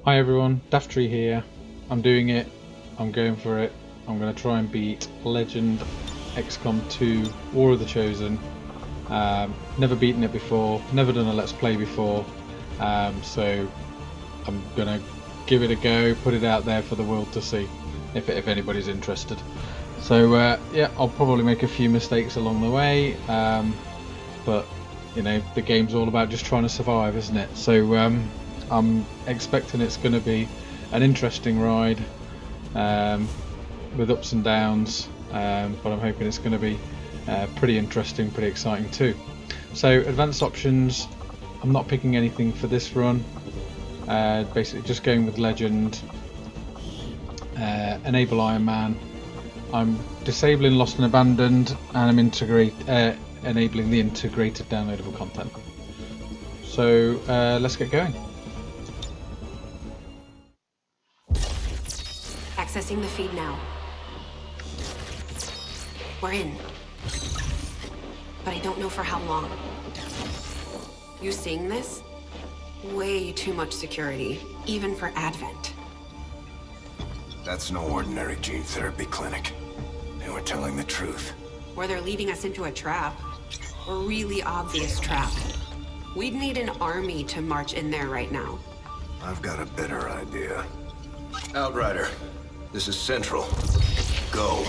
Hi everyone, Daftry here. I'm doing it. I'm going for it. I'm going to try and beat Legend XCOM2 War of the Chosen. Never beaten it before, never done a Let's Play before, so I'm going to give it a go, put it out there for the world to see, if anybody's interested. So yeah, I'll probably make a few mistakes along the way, but you know, the game's all about just trying to survive, isn't it? So I'm expecting it's going to be an interesting ride, with ups and downs, but I'm hoping it's going to be pretty interesting, pretty exciting too. So advanced options, I'm not picking anything for this run, basically just going with Legend, enable Ironman. I'm disabling Lost and Abandoned, and I'm enabling the integrated downloadable content. So let's get going. Accessing the feed now. We're in. But I don't know for how long. You seeing this? Way too much security, even for Advent. That's no ordinary gene therapy clinic. They were telling the truth. Or they're leading us into a trap. A really obvious trap. We'd need an army to march in there right now. I've got a better idea. Outrider, this is Central. Go.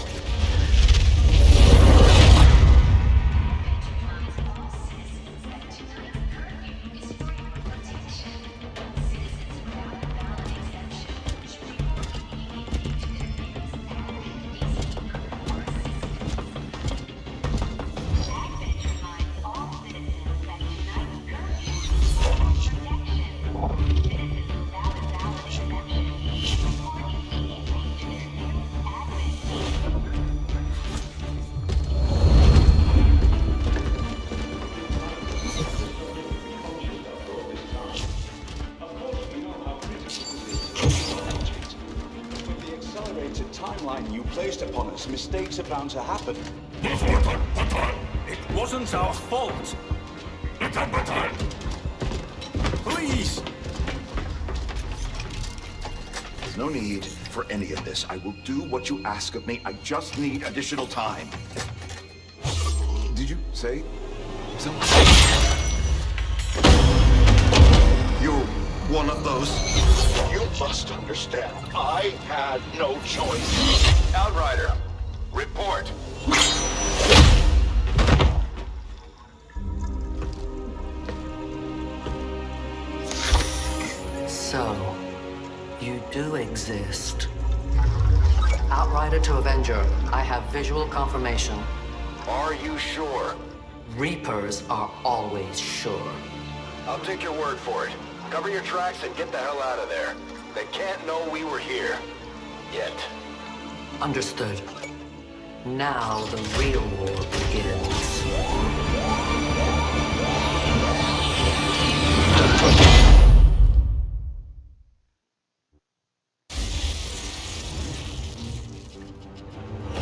Timeline you placed upon us, mistakes are bound to happen. It wasn't our fault. Please! There's no need for any of this. I will do what you ask of me. I just need additional time. Did you say something? You're one of those. You must understand, I had no choice. Outrider, report. So, you do exist. Outrider to Avenger, I have visual confirmation. Are you sure? Reapers are always sure. I'll take your word for it. Cover your tracks and get the hell out of there. They can't know we were here. Yet. Understood. Now the real war begins.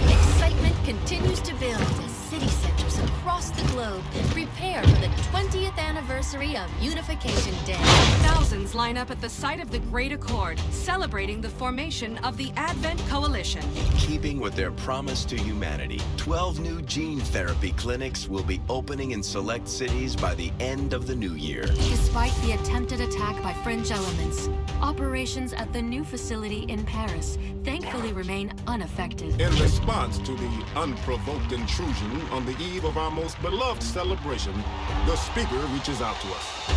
Excitement continues to build as city centers across the globe prepare for the 20th anniversary of Unification Day. Thousands line up at the site of the Great Accord, celebrating the formation of the Advent Coalition. In keeping with their promise to humanity, 12 new gene therapy clinics will be opening in select cities by the end of the new year. Despite the attempted attack by fringe elements, operations at the new facility in Paris thankfully remain unaffected. In response to the unprovoked intrusion on the eve of our most beloved celebration, the speaker reaches out to us.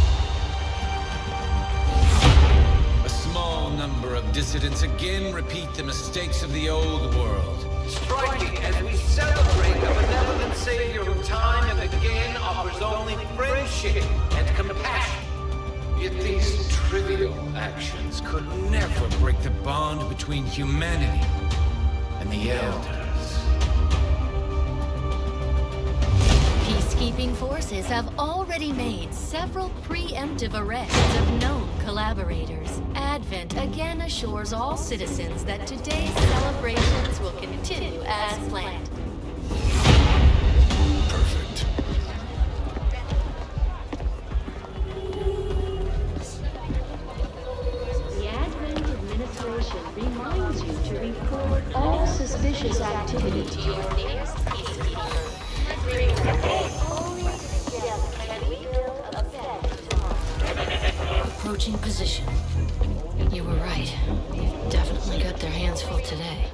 A small number of dissidents again repeat the mistakes of the old world. Striking as we celebrate the benevolent savior who time and again offers only friendship and compassion. Yet these trivial actions could never break the bond between humanity and the Elders. Peacekeeping forces have already made several preemptive arrests of known collaborators. Advent again assures all citizens that today's celebrations will continue as planned. Perfect. The approaching position. You were right. They've definitely got their hands full today.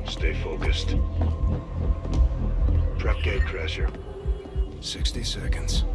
Stay focused. Prep Gatecrasher. 60 seconds.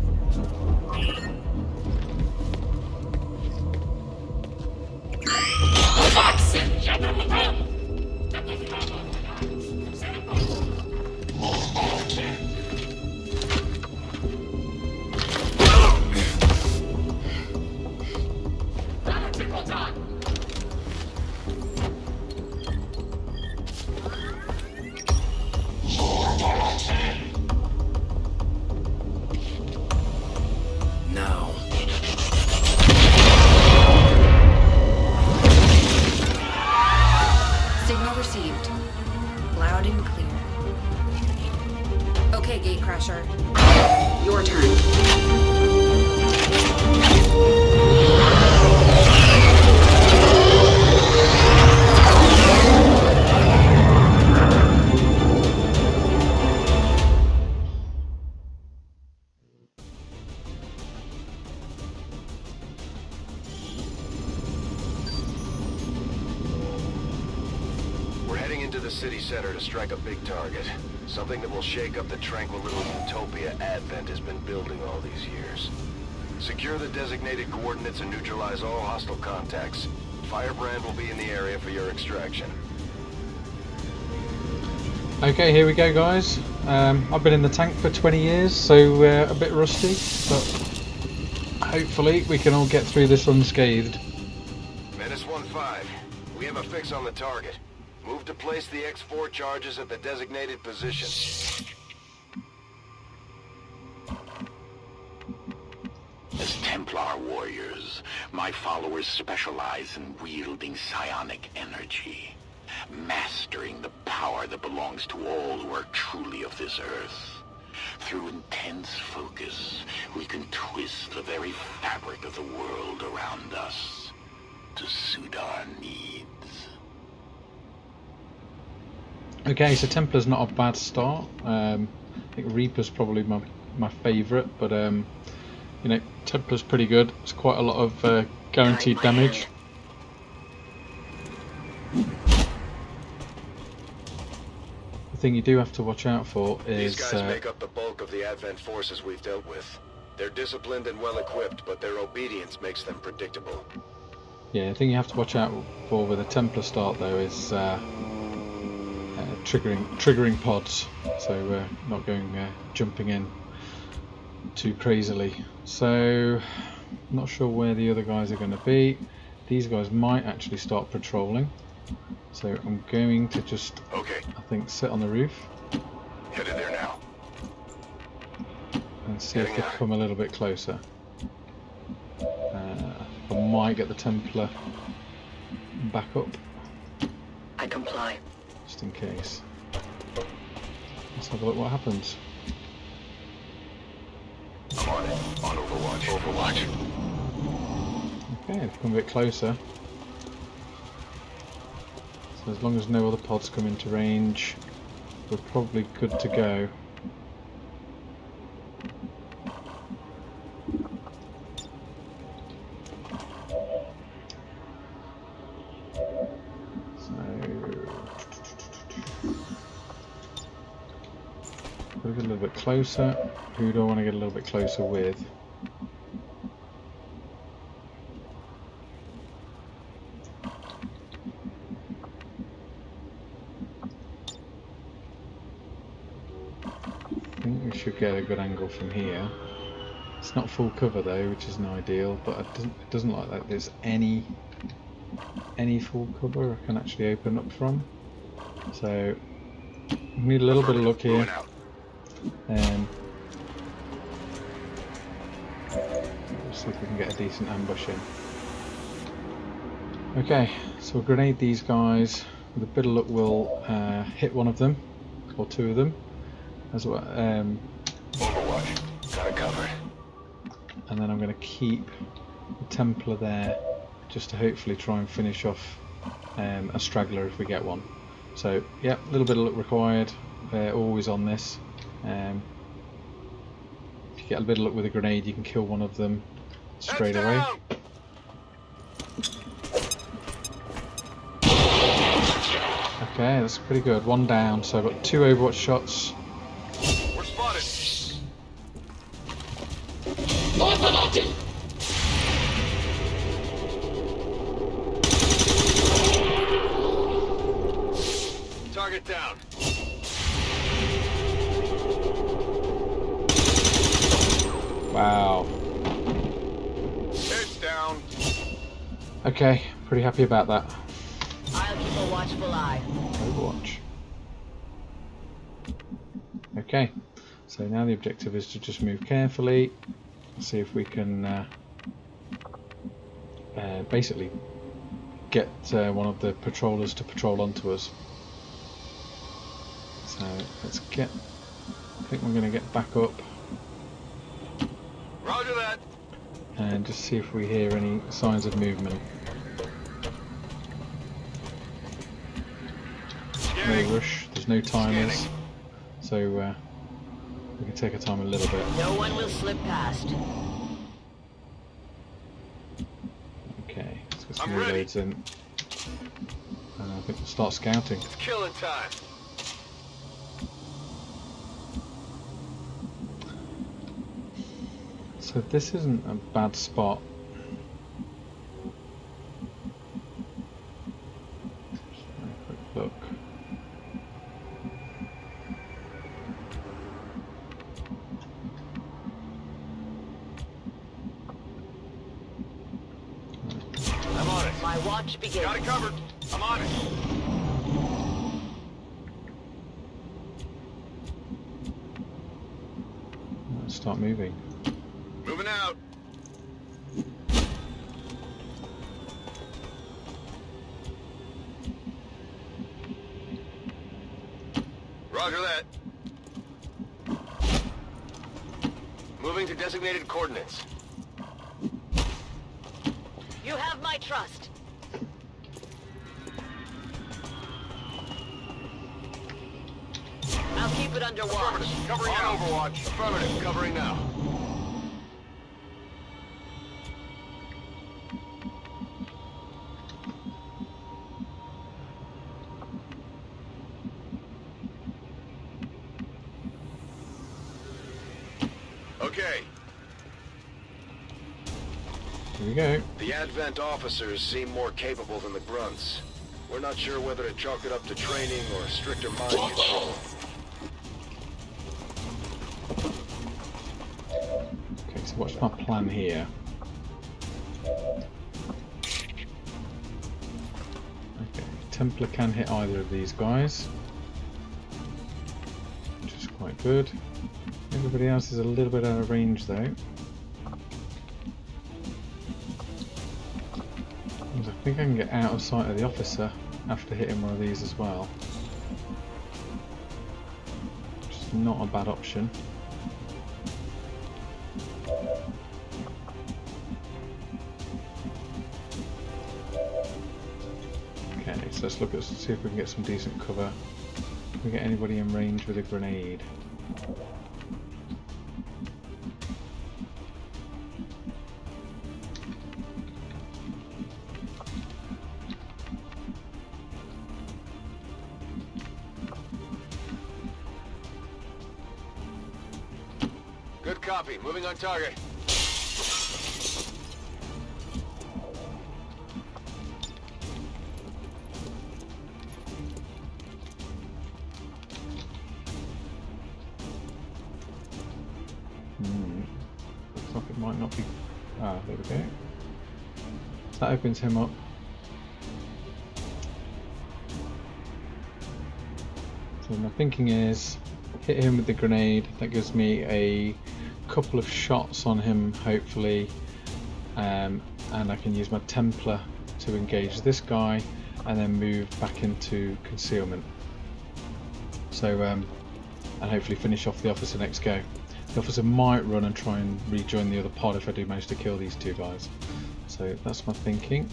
Signal received. Loud and clear. Okay, Gatecrasher. Your turn. We're heading into the city center to strike a big target. Something that will shake up the tranquil little utopia Advent has been building all these years. Secure the designated coordinates and neutralize all hostile contacts. Firebrand will be in the area for your extraction. Okay, here we go, guys. I've been in the tank for 20 years, so a bit rusty, but hopefully we can all get through this unscathed. Menace 1-5, we have a fix on the target. Move to place the X4 charges at the designated position. As Templar warriors, my followers specialize in wielding psionic energy, mastering the power that belongs to all who are truly of this earth. Through intense focus, we can twist the very fabric of the world around us to suit our needs. Okay, so Templar's not a bad start. I think Reaper's probably my favourite, but you know, Templar's pretty good. It's quite a lot of guaranteed damage. The thing you do have to watch out for is... These guys make up the bulk of the Advent forces we've dealt with. They're disciplined and well-equipped, but their obedience makes them predictable. Yeah, the thing you have to watch out for with a Templar start, though, is triggering pods, so not going jumping in too crazily. So not sure where the other guys are going to be. These guys might actually start patrolling, so I'm going to just I think sit on the roof Headed there now. and see if they come a little bit closer. I might get the Templar back up I comply. just in case. Let's have a look what happens. I'm on it. On Overwatch. Overwatch. Okay, they've come a bit closer. So as long as no other pods come into range, we're probably good to go. So we'll get a little bit closer. Who do I want to get a little bit closer with? I think we should get a good angle from here. It's not full cover though, which isn't ideal, but it doesn't look like there's any full cover I can actually open up from. So we need a little bit of luck here. Let's see if we can get a decent ambush in. Okay, so we'll grenade these guys. With a bit of luck we'll hit one of them, or two of them. As well, Overwatch. Got it covered. and then I'm going to keep the Templar there just to hopefully try and finish off a straggler if we get one. So yeah, a little bit of luck required, always on this. If you get a bit of luck with a grenade, you can kill one of them straight away. Okay, that's pretty good. One down, so I've got 2 Overwatch shots. We're spotted. Target down. Wow. Heads down. Okay, pretty happy about that. I'll keep a watchful eye. Overwatch. Okay, so now the objective is to just move carefully, see if we can basically get one of the patrollers to patrol onto us. So let's get, I think we're going to get back up. Roger that. And just see if we hear any signs of movement. No rush, there's no timers, so we can take our time a little bit. No one will slip past. Okay, let's get some reloads in. And I think we'll start scouting. It's killing time. So this isn't a bad spot. Just have a quick look. I'm on it. My watch begins. Got it covered. I'm on it. Let's start moving. Moving out. Roger that. Moving to designated coordinates. You have my trust. I'll keep it under watch. Affirmative. Covering now. Overwatch. Affirmative. Covering now. Okay. Here we go. The Advent officers seem more capable than the grunts. We're not sure whether to chalk it up to training or stricter mind control. Okay, so what's my plan here? Okay, Templar can hit either of these guys, which is quite good. Everybody else is a little bit out of range though. I think I can get out of sight of the officer after hitting one of these as well, which is not a bad option. Okay, so let's look at, see if we can get some decent cover. Can we get anybody in range with a grenade? Good copy. Moving on target. Looks like it might not be... Ah, there we go. So that opens him up. So my thinking is hit him with the grenade. That gives me a couple of shots on him, hopefully, and I can use my Templar to engage this guy and then move back into concealment. So and hopefully finish off the officer next go. The officer might run and try and rejoin the other pod if I do manage to kill these two guys. So that's my thinking,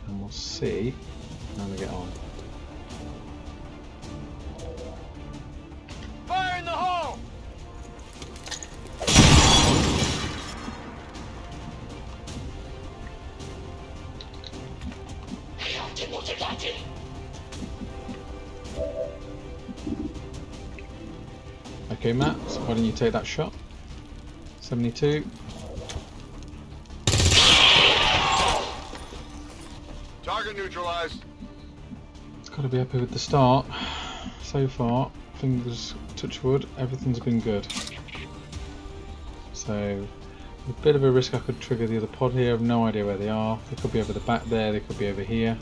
and we'll see how we get on. Fire in the hole! Okay, Matt, so why don't you take that shot? 72. Target neutralized. It's got to be happy with the start. So far, fingers touch wood, everything's been good. So, a bit of a risk I could trigger the other pod here. I have no idea where they are. They could be over the back there, they could be over here.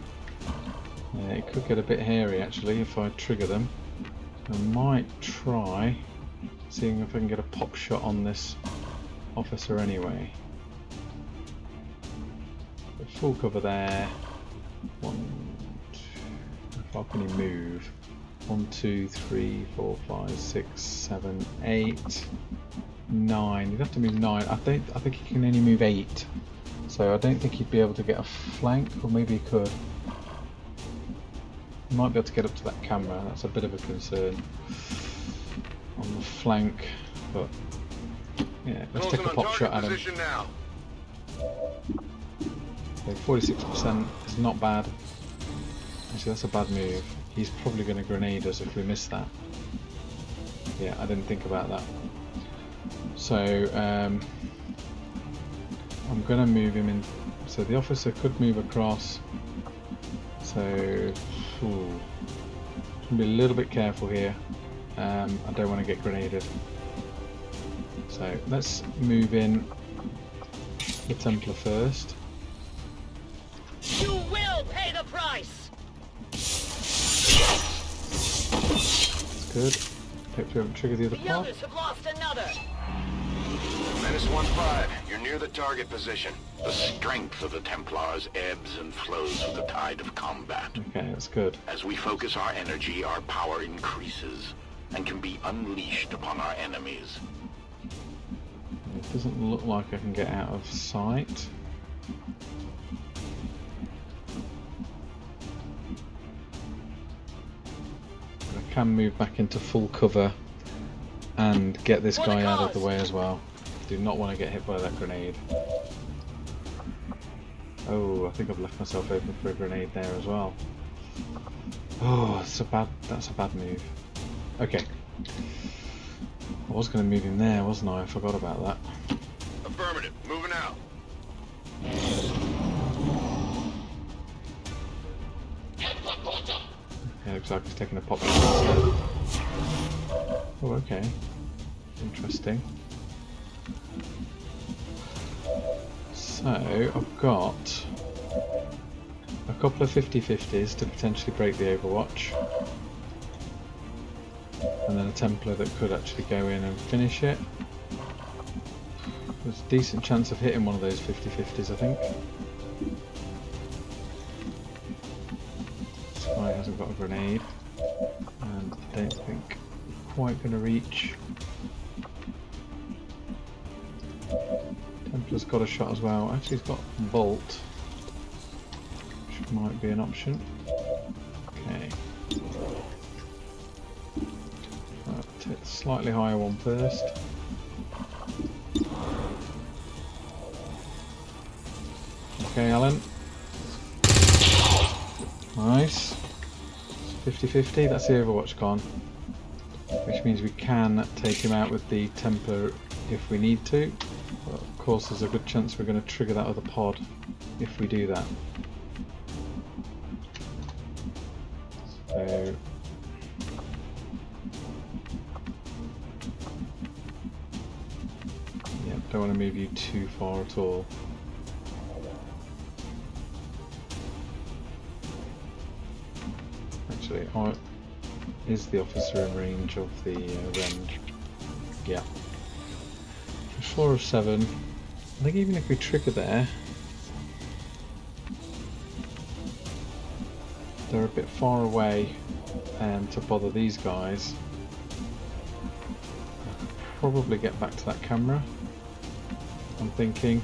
It could get a bit hairy actually if I trigger them. I might try seeing if I can get a pop shot on this officer anyway. Full cover there. 1, 2, how far can he move? 1, 2, 3, 4, 5, 6, 7, 8, 9. You'd have to move 9. I think he can only move 8. So I don't think he'd be able to get a flank, or maybe he could. He might be able to get up to that camera. That's a bit of a concern on the flank, but yeah, let's take a pop shot at him. Now. Okay, 46% is not bad. Actually, that's a bad move. He's probably going to grenade us if we miss that. Yeah, I didn't think about that. So I'm going to move him in. So the officer could move across. So be a little bit careful here. I don't want to get grenaded. So let's move in the Templar first. You will pay the price. That's good. Hope we haven't triggered the other The part. others have lost another. Menace 1-5, you're near the target position. The strength of the Templars ebbs and flows with the tide of combat. Okay, that's good. As we focus our energy, our power increases and can be unleashed upon our enemies. It doesn't look like I can get out of sight. I can move back into full cover and get this guy out of the way as well. Do not want to get hit by that grenade. Oh, I think I've left myself open for a grenade there as well. Oh, that's a bad move. Okay. I was going to move him there, wasn't I? I forgot about that. Affirmative, moving out. Yeah, looks like he's taking a pop shot instead. Oh, okay. Interesting. So, I've got a couple of 50-50s to potentially break the Overwatch. And then a Templar that could actually go in and finish it. There's a decent chance of hitting one of those 50-50s, I think. This guy hasn't got a grenade. And I don't think quite going to reach. Templar's got a shot as well. Actually, he's got Bolt, which might be an option. Okay. Take the slightly higher one first. Okay, Alan. Nice. 50-50, that's the Overwatch gone. Which means we can take him out with the Templar if we need to. But of course there's a good chance we're going to trigger that other pod if we do that. So... yeah, don't want to move you too far at all. Actually, is the officer in range of the Rend? Yeah. 4 of 7. I think even if we trigger there, they're a bit far away to bother these guys. I could probably get back to that camera, I'm thinking.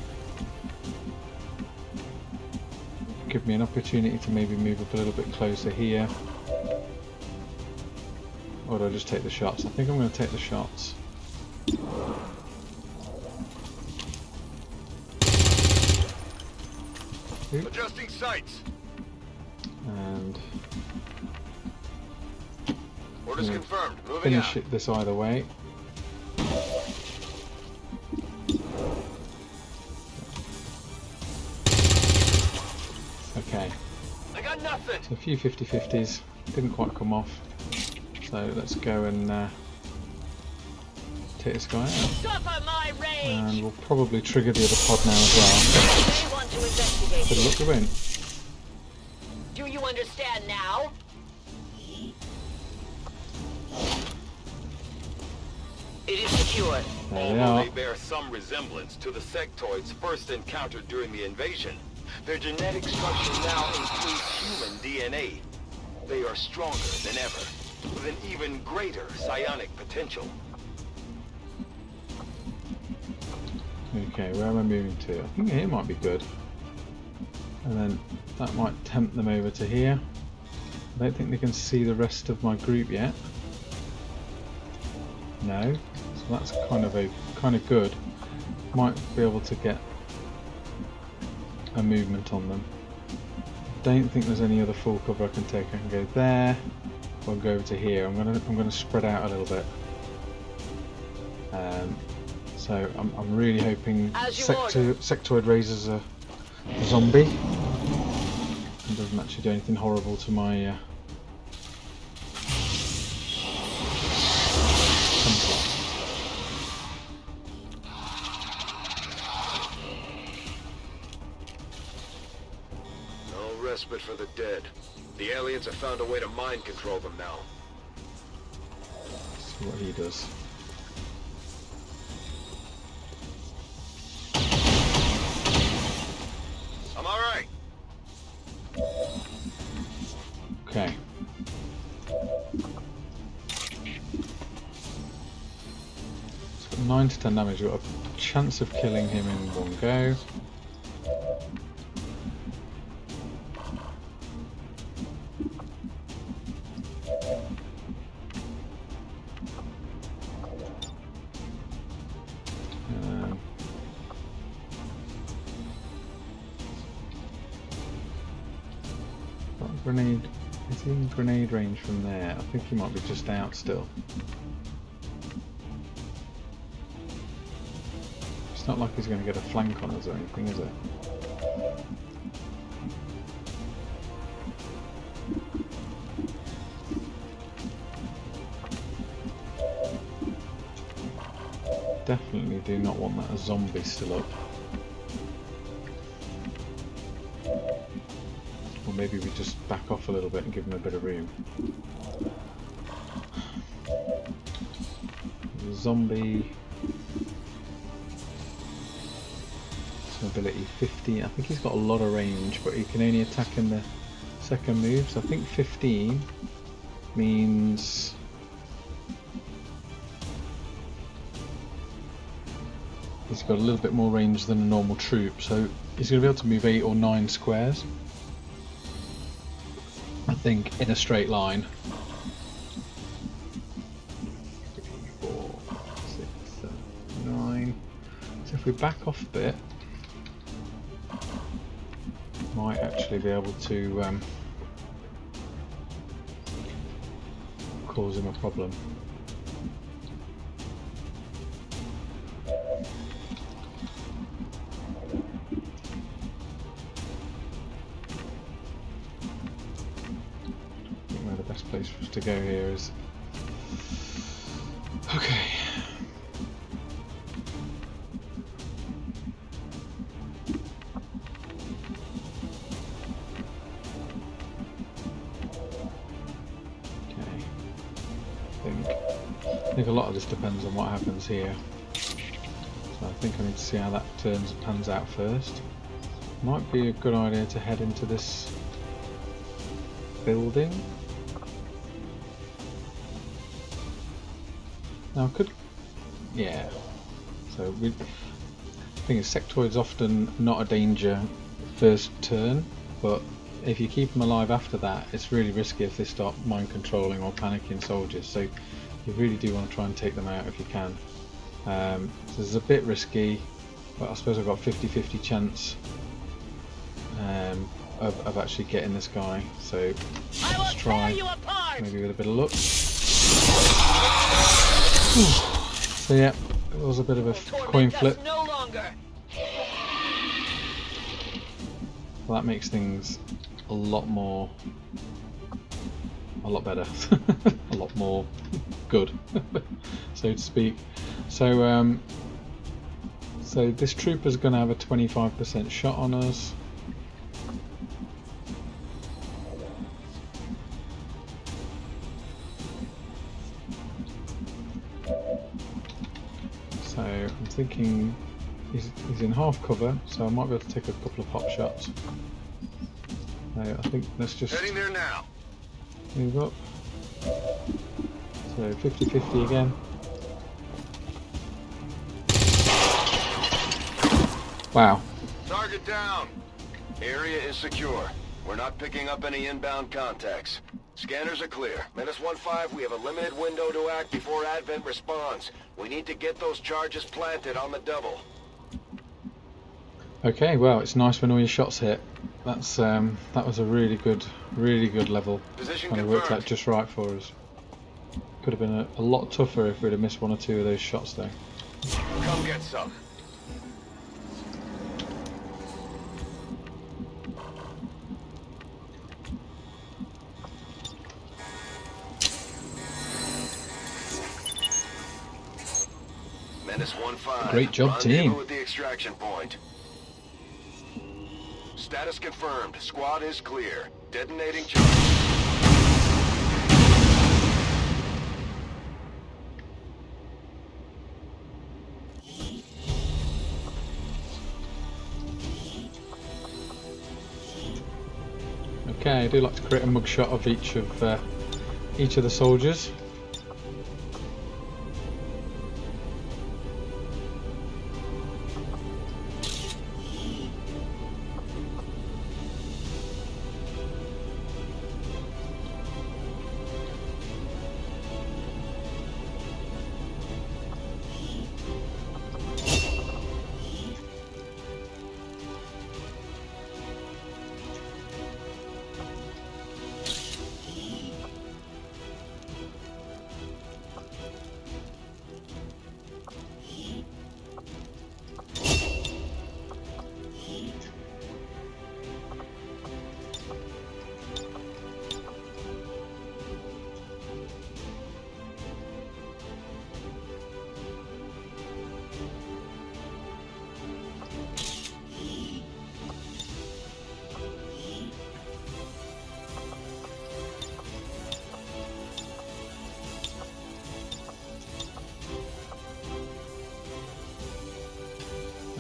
Give me an opportunity to maybe move up a little bit closer here. Or do I just take the shots? I think I'm going to take the shots. Oops. Adjusting sights. And orders confirmed. Moving out. Finish it this either way. So a few 50-50s, didn't quite come off. So let's go and take this guy out. Suffer my rage. And we'll probably trigger the other pod now as well. They want to investigate. Good luck, we win. Do you understand now? It is secure. There they Although are. they bear some resemblance to the sectoids first encountered during the invasion, their genetic structure now includes human DNA. They are stronger than ever, with an even greater psionic potential. Okay, where am I moving to? I think here might be good. And then that might tempt them over to here. I don't think they can see the rest of my group yet. No. So that's kind of good. Might be able to get a movement on them. Don't think there's any other full cover I can take. I can go there, or go over to here. I'm gonna spread out a little bit. So I'm really hoping Sectoid raises a zombie and doesn't actually do anything horrible to my Templar. No respite for the dead. The aliens have found a way to mind control them now. See what he does. I'm alright. Okay. It's got 9 to 10 damage. We've got a chance of killing him in one go. Grenade, is he in grenade range from there? I think he might be just out still. It's not like he's going to get a flank on us or anything, is it? Definitely do not want that zombie still up. Or maybe we just back off a little bit and give him a bit of room. The zombie. Some ability 50. I think he's got a lot of range, but he can only attack in the second move. So I think 15 means he's got a little bit more range than a normal troop. So he's going to be able to move 8 or 9 squares. I think in a straight line. 3, 4, 6, 7, 9. So if we back off a bit, might actually be able to cause him a problem. Place for us to go here is okay. I think a lot of this depends on what happens here. So I think I need to see how that pans out first. Might be a good idea to head into this building. Now could, yeah. So the thing is, sectoids often not a danger first turn, but if you keep them alive after that, it's really risky if they start mind controlling or panicking soldiers. So you really do want to try and take them out if you can. So this is a bit risky, but I suppose I've got 50-50 chance of actually getting this guy. So let's try, maybe with a bit of luck. So yeah, it was a bit of a coin flip. No longer. Well, that makes things a lot better, a lot more good, so to speak. So so this trooper's going to have a 25% shot on us. So I'm thinking he's in half cover, so I might be able to take a couple of pop shots. So I think let's just Heading there now. move up. So 50-50 again. Wow. Target down. Area is secure. We're not picking up any inbound contacts. Scanners are clear. -15, we have a limited window to act before Advent responds. We need to get those charges planted on the double. Okay, well, it's nice when all your shots hit. That's that was a really good level. Position Kind of worked confirmed. out just right for us. Could have been a lot tougher if we'd have missed one or two of those shots though. Come get some. -15. Great job, Rendezvous team. with the extraction point. Status confirmed. Squad is clear. Detonating charge. Okay, I do like to create a mugshot of each of the soldiers.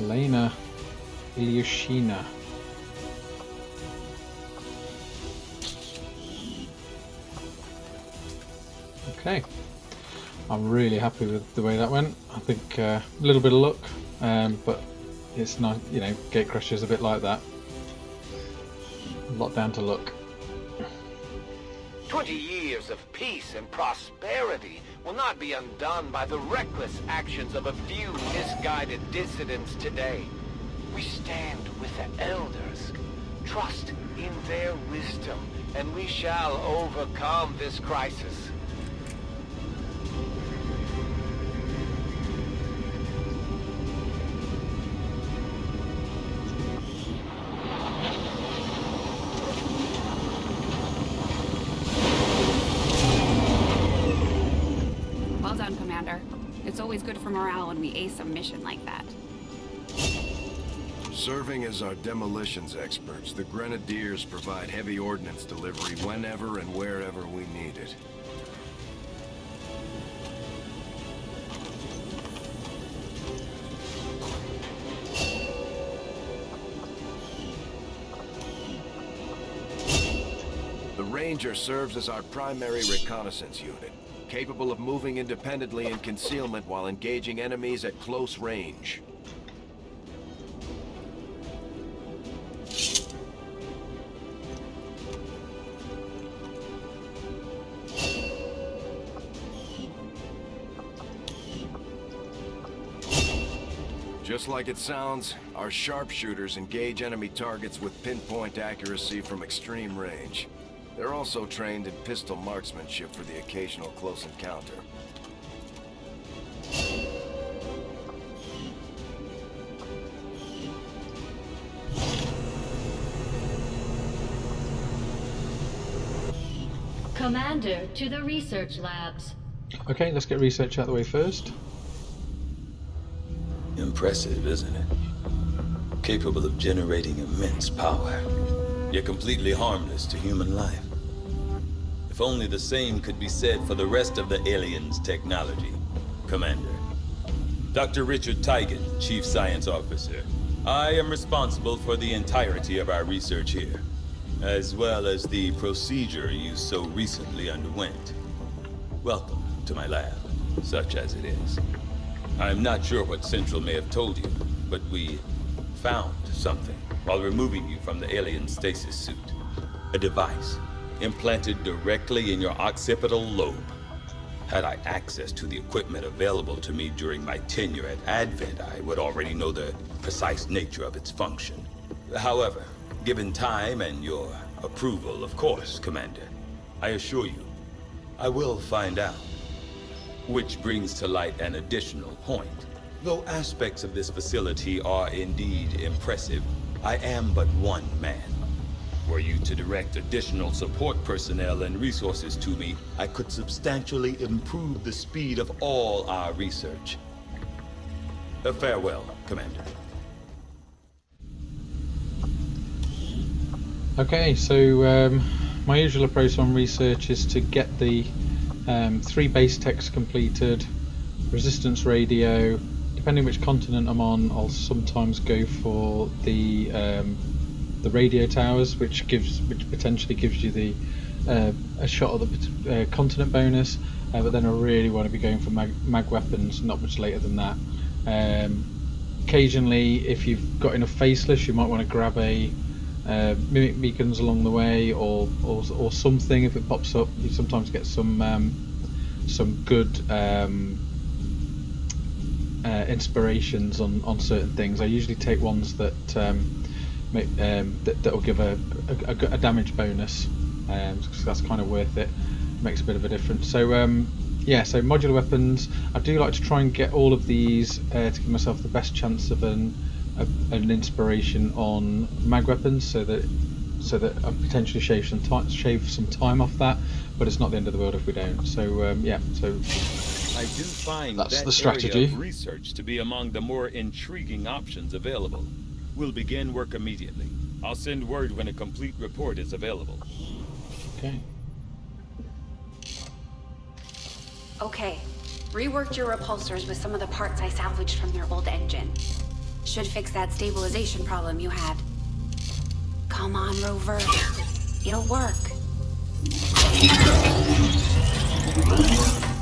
Elena Ilyushina. Okay, I'm really happy with the way that went. I think a little bit of luck, but it's not, you know, Gatecrasher is a bit like that. A lot down to luck. 20 years of peace and prosperity will not be undone by the reckless actions of a few misguided dissidents today. We stand with the elders, trust in their wisdom, and we shall overcome this crisis. Well done, Commander. It's always good for morale when we ace a mission like that. Serving as our demolitions experts, the Grenadiers provide heavy ordnance delivery whenever and wherever we need it. The Ranger serves as our primary reconnaissance unit, capable of moving independently in concealment while engaging enemies at close range. Just like it sounds, our sharpshooters engage enemy targets with pinpoint accuracy from extreme range. They're also trained in pistol marksmanship for the occasional close encounter. Commander, to the research labs. Okay, let's get research out of the way first. Impressive, isn't it? Capable of generating immense power, yet completely harmless to human life. If only the same could be said for the rest of the aliens' technology, Commander. Dr. Richard Tygan, Chief Science Officer. I am responsible for the entirety of our research here, as well as the procedure you so recently underwent. Welcome to my lab, such as it is. I'm not sure what Central may have told you, but we found something while removing you from the alien stasis suit. A device implanted directly in your occipital lobe. Had I access to the equipment available to me during my tenure at Advent, I would already know the precise nature of its function. However, given time and your approval, of course, Commander, I assure you, I will find out. Which brings to light an additional point. Though aspects of this facility are indeed impressive, I am but one man. Were you to direct additional support personnel and resources to me, I could substantially improve the speed of all our research. Farewell, Commander. Okay, so my usual approach on research is to get the 3 base techs completed, resistance radio. Depending which continent I'm on, I'll sometimes go for the radio towers, which potentially gives you the a shot at the continent bonus. But then I really want to be going for mag weapons, not much later than that. Occasionally, if you've got enough faceless, you might want to grab a mimic beacons along the way, or something. If it pops up, you sometimes get some good inspirations on certain things. I usually take ones that that will give a damage bonus, because that's kind of worth it. Makes a bit of a difference. So yeah, so modular weapons. I do like to try and get all of these to give myself the best chance of an inspiration on mag weapons, so that I potentially shave some time off that. But it's not the end of the world if we don't. So yeah, so I do find that's that the strategy. Area of research to be among the more intriguing options available. We'll begin work immediately. I'll send word when a complete report is available. Okay. Okay. Reworked your repulsors with some of the parts I salvaged from their old engine. Should fix that stabilization problem you had. Come on, Rover. It'll work.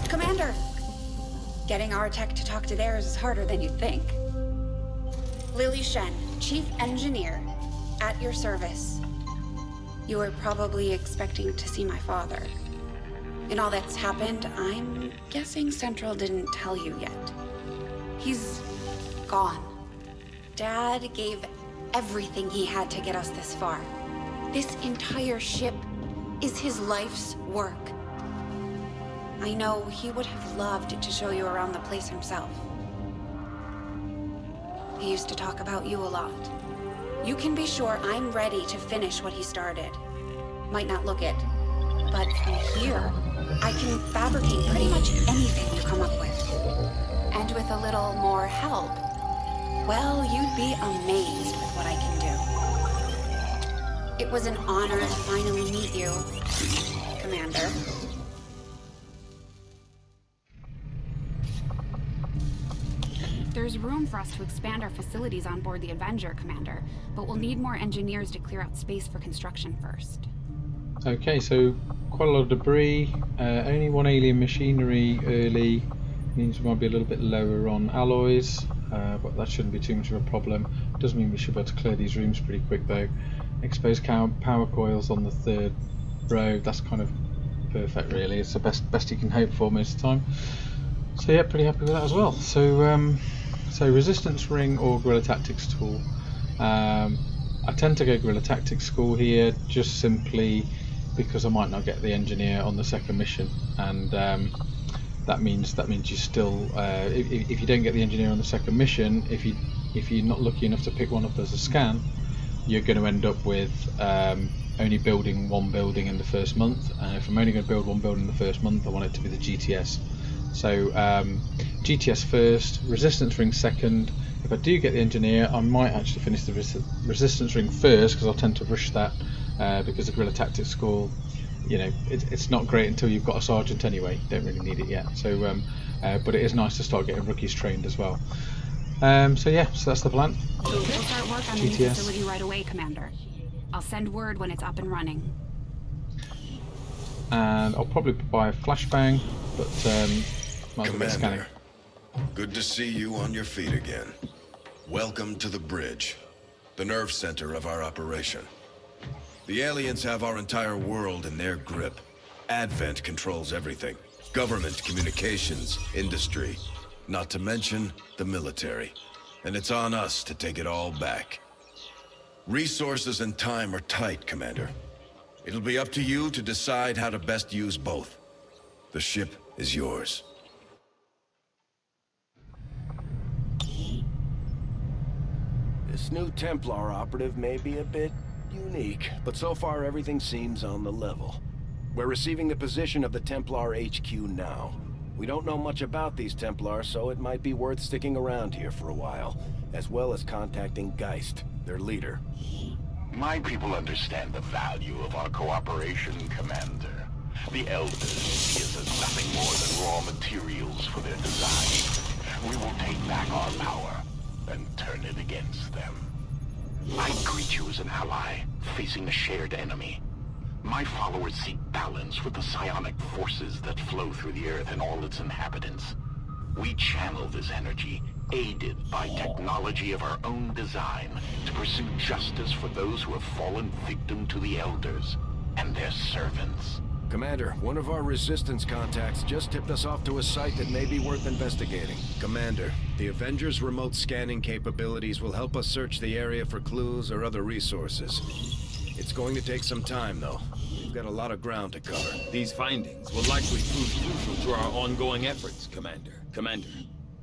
Commander! Getting our tech to talk to theirs is harder than you'd think. Lily Shen, Chief Engineer, at your service. You were probably expecting to see my father. In all that's happened, I'm guessing Central didn't tell you yet. He's gone. Dad gave everything he had to get us this far. This entire ship is his life's work. I know he would have loved to show you around the place himself. He used to talk about you a lot. You can be sure I'm ready to finish what he started. Might not look it, but from here, I can fabricate pretty much anything you come up with. And with a little more help, well, you'd be amazed with what I can do. It was an honor to finally meet you, Commander. There's room for us to expand our facilities on board the Avenger, Commander, but we'll need more engineers to clear out space for construction first. Okay, so quite a lot of debris. Only one alien machinery early. Means we might be a little bit lower on alloys, but that shouldn't be too much of a problem. Does mean we should be able to clear these rooms pretty quick though. Exposed power coils on the 3rd row. That's kind of perfect, really. It's the best you can hope for most of the time. So yeah, pretty happy with that as well. So resistance ring or guerrilla tactics tool. I tend to go guerrilla tactics school here, just simply because I might not get the engineer on the 2nd mission, and that means you still, if you don't get the engineer on the 2nd mission, if you're not lucky enough to pick one up as a scan, you're going to end up with only building one building in the first month. And if I'm only going to build one building in the first month, I want it to be the GTS. So GTS first, resistance ring second. If I do get the engineer, I might actually finish the resistance ring first, because I'll tend to rush that because the guerrilla tactics school, you know, it's not great until you've got a sergeant anyway. You don't really need it yet. So but it is nice to start getting rookies trained as well. So yeah, so that's the plan. We'll start work on the new facility right away, Commander. I'll send word when it's up and running. And I'll probably buy a flashbang, but might as well get scanning. Commander, good to see you on your feet again. Welcome to the bridge, the nerve center of our operation. The aliens have our entire world in their grip. Advent controls everything. Government, communications, industry. Not to mention the military. And it's on us to take it all back. Resources and time are tight, Commander. It'll be up to you to decide how to best use both. The ship is yours. This new Templar operative may be a bit unique, but so far everything seems on the level. We're receiving the position of the Templar HQ now. We don't know much about these Templars, so it might be worth sticking around here for a while, as well as contacting Geist, their leader. My people understand the value of our cooperation, Commander. The Elders see us as nothing more than raw materials for their design. We will take back our power and turn it against them. I greet you as an ally, facing a shared enemy. My followers seek balance with the psionic forces that flow through the Earth and all its inhabitants. We channel this energy, aided by technology of our own design, to pursue justice for those who have fallen victim to the Elders and their servants. Commander, one of our resistance contacts just tipped us off to a site that may be worth investigating. Commander, the Avenger's remote scanning capabilities will help us search the area for clues or other resources. It's going to take some time, though. We've got a lot of ground to cover. These findings will likely prove crucial to our ongoing efforts, Commander. Commander,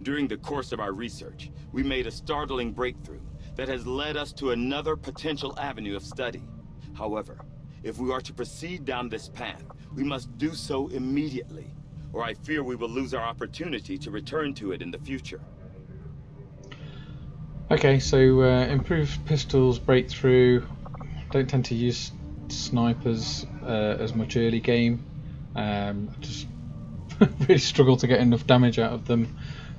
during the course of our research, we made a startling breakthrough that has led us to another potential avenue of study. However, if we are to proceed down this path, we must do so immediately, or I fear we will lose our opportunity to return to it in the future. Okay, so improved pistols, breakthrough. Don't tend to use snipers as much early game. Just really struggle to get enough damage out of them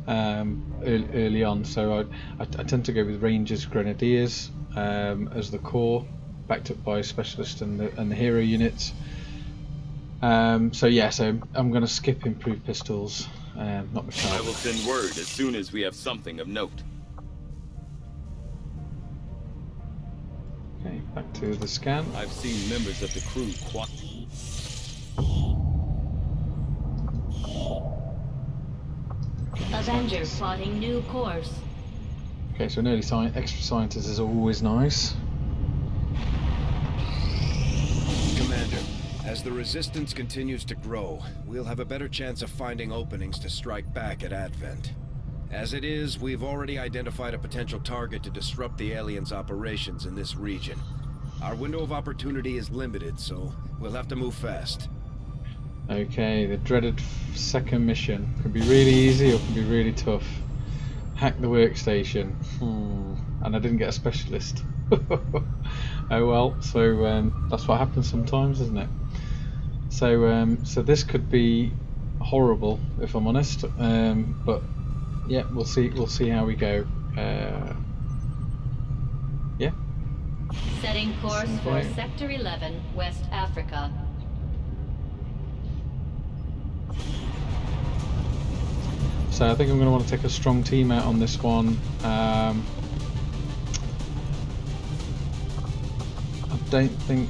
early on. So I tend to go with Rangers, Grenadiers as the core, backed up by Specialist and the hero units. So yeah, so I'm going to skip improved pistols. Not much. I will send word as soon as we have something of note. Okay, back to the scan. I've seen members of the crew Avenger plotting new course. Okay, so an early extra scientist is always nice. Commander, as the Resistance continues to grow, we'll have a better chance of finding openings to strike back at Advent. As it is, we've already identified a potential target to disrupt the aliens' operations in this region. Our window of opportunity is limited, so we'll have to move fast. Okay, the dreaded second mission. Can be really easy or can be really tough. Hack the workstation. And I didn't get a specialist. Oh well, so that's what happens sometimes, isn't it? So so this could be horrible, if I'm honest. But yeah, we'll see how we go. Yeah. Setting course for Sector 11, West Africa. So I think I'm going to want to take a strong team out on this one. I don't think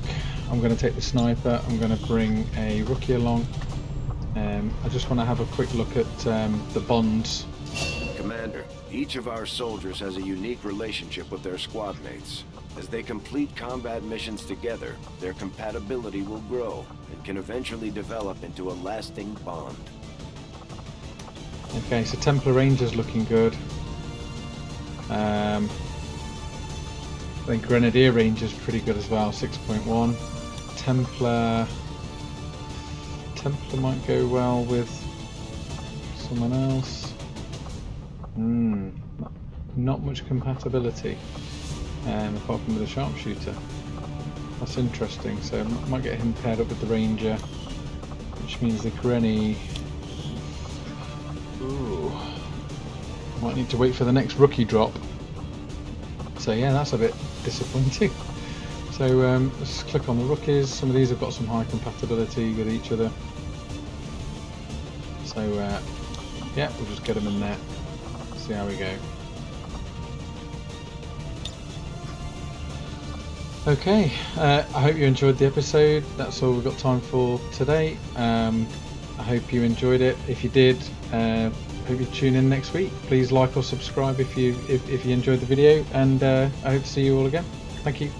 I'm going to take the sniper. I'm going to bring a rookie along. I just want to have a quick look at the bonds. Commander, each of our soldiers has a unique relationship with their squad mates. As they complete combat missions together, their compatibility will grow and can eventually develop into a lasting bond. Okay, so Templar Ranger's looking good. I think Grenadier range is pretty good as well, 6.1. Templar might go well with someone else. Not much compatibility, apart from with a sharpshooter. That's interesting. So I might get him paired up with the Ranger, which means the Grenny. Ooh, might need to wait for the next rookie drop. So yeah, that's a bit disappointing. So let's click on the rookies. Some of these have got some high compatibility with each other. So yeah, we'll just get them in there. See how we go. Okay, I hope you enjoyed the episode. That's all we've got time for today. I hope you enjoyed it. If you did, hope you tune in next week. Please like or subscribe if you enjoyed the video, and I hope to see you all again. Thank you.